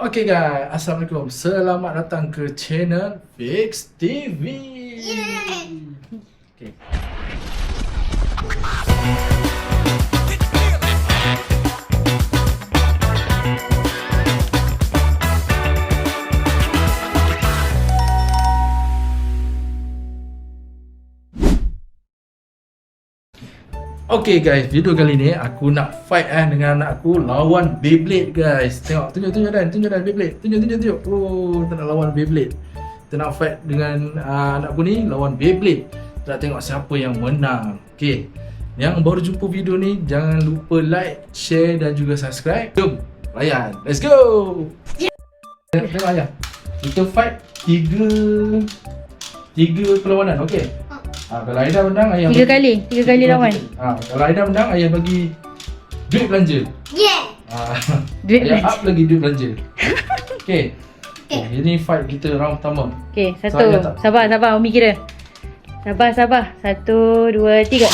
Okay guys, Assalamualaikum. Selamat datang ke channel Fix TV. Okay. Okay guys, video kali ni aku nak fight dengan anak aku lawan Beyblade guys. Tengok, tunjuk Dan Beyblade. Tunjuk. Oh, kita nak lawan Beyblade. Kita nak fight dengan anak aku ni lawan Beyblade. Kita nak tengok siapa yang menang. Okay, yang baru jumpa video ni, jangan lupa like, share dan juga subscribe. Jom, layan. Let's go. Tengok ayah. Kita fight 3 perlawanan, okay? Kalau Aida menang, ayah Tiga kali lawan. Kalau Aida menang, ayah bagi duit belanja. Yeah. Duit Ayah belanja. up lagi duit belanja. Okay. Ini fight kita round pertama. Okay, So, satu. ayah tak- Sabar, Umi kira. Sabar. 1, 2, 3.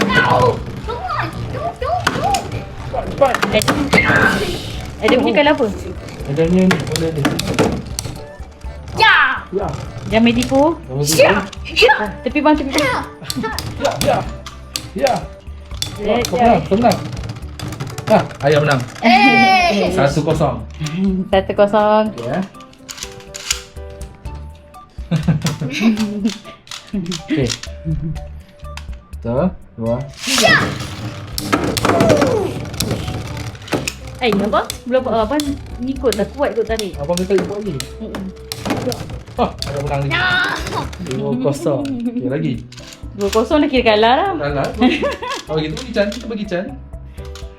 No. Come on. Don't. Cepat. Ada punya kalau apa? Aida ni boleh ni. Yeah. Ya. Jangan main tipu. Yeah. Tepi bang. Ya. Kau menang. Ayah menang. 1-0. 1-0. Ya. Okay. 1, 2. Apa? Belum apa? Ikut dah kuat ikut tarik. Abang kata buat lagi. Ayah menang lagi. 2-0. Okay, lagi. 2-0 dah kira kalah lah. Dah lah. Oh gitu kita bagi Chan.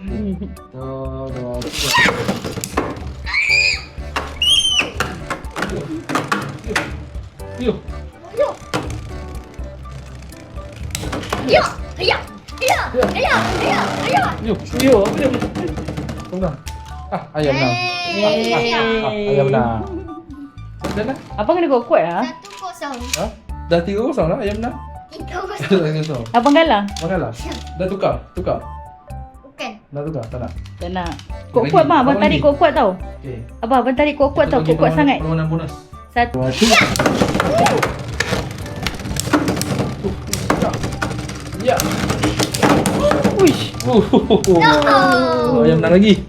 1, 2, 3. Yuk. Yuk. Kau menang. Ayah menang. Ayah menang. Dah lah. Abang kena kuat lah. 1-0. Dah 3-0 lah. Ayah menang. 3-0. 3-0. Abang kalah? Mana lah? Dah tukar. Bukan. Dah tukar. Tak nak. Tak nak. Lagi. Kuat bang. Abang Abang tarik lagi. kuat tau. Okay. Abang tarik kuat tau. Kuat sangat. Perlawanan bonus. 1. 2, 3. Ya. Uish. Ayah menang lagi.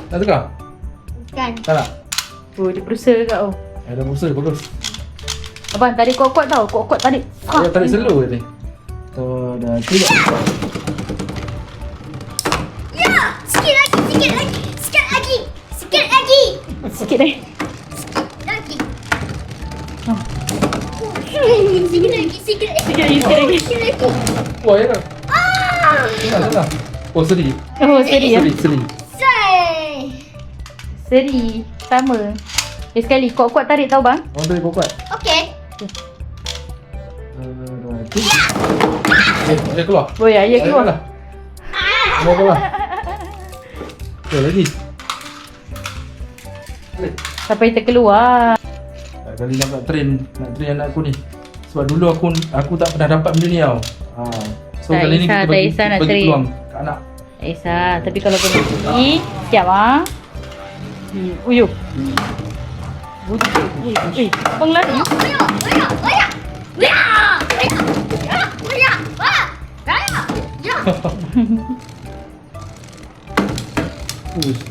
Dah tukar? Bukan. Tak nak? Oh, dia berusaha kat kau. Dah berusaha, bagus. Abang tarik kuat-kuat tau. Kuat tarik. Ayah tarik slow je ni. 1, 2, 3. Ya. Sikit lagi. Sikit lagi. Sikit lagi. Wah, ya dah. Dah. Oh, seri. Oh, seri ya. Seri. Say. Seri. Sama. Sekali. Kuat-kuat tarik tau bang. Orang tarik kuat. Okay. 1, 2, 3. Ayah keluar. Oh ya, ayah keluar. Ayah keluar. Okay, lagi. Sampai terkeluar. Kali nak train anak aku ni. Sebab dulu aku tak pernah dapat benda ni tau. So Tak kali ni kisah, kita tak bagi, kisah nak bagi train. peluang kat anak. Tak kisah. Tapi kalau kena ni, siap ah. Uyuh. Abang lari.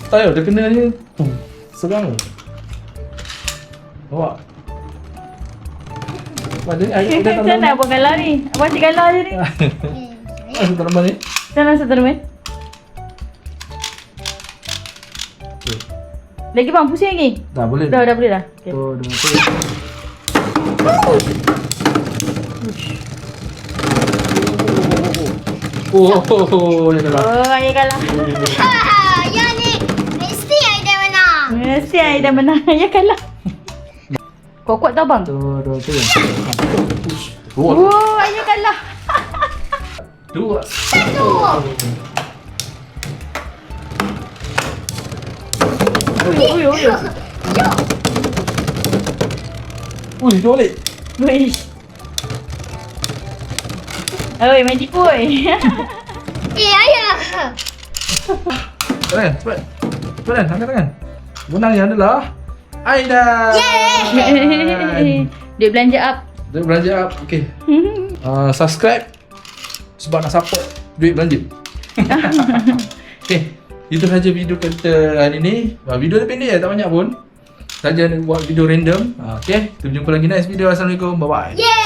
Style dia kena ni. Serang. Awak. Pada ni ayah dah tak Macam mana abang kalah ni? Abang cik kalah je ni. Masuk tak lemah ni. Sana main. Okay. Lagi bang, pusing lagi. Dah boleh. Dah boleh dah. Okay. 1, 2, 3. Oh, dia kalah. Oh, ayah kalah. Ya ni. Mesti Aida menang. Mesti ayah dah menang. Ayah kalah. Kuat-kuat tau bang. 1, 2, 3. Oh, ayah kalah. 2. Uyuh. Ui, dia balik. Wish. Oi, main tipu oi. Ayah. Tangan, cepat. Cepat kan, angkat tangan. Menangnya adalah Aida. Duit belanja up. Duit belanja up. Okay. Subscribe sebab nak support duit belanja. Okay. Itu saja video kita hari ni. Video dia pendek tak banyak pun. Saja nak buat video random. Okay. Kita jumpa lagi next video. Assalamualaikum. Bye bye. Yay!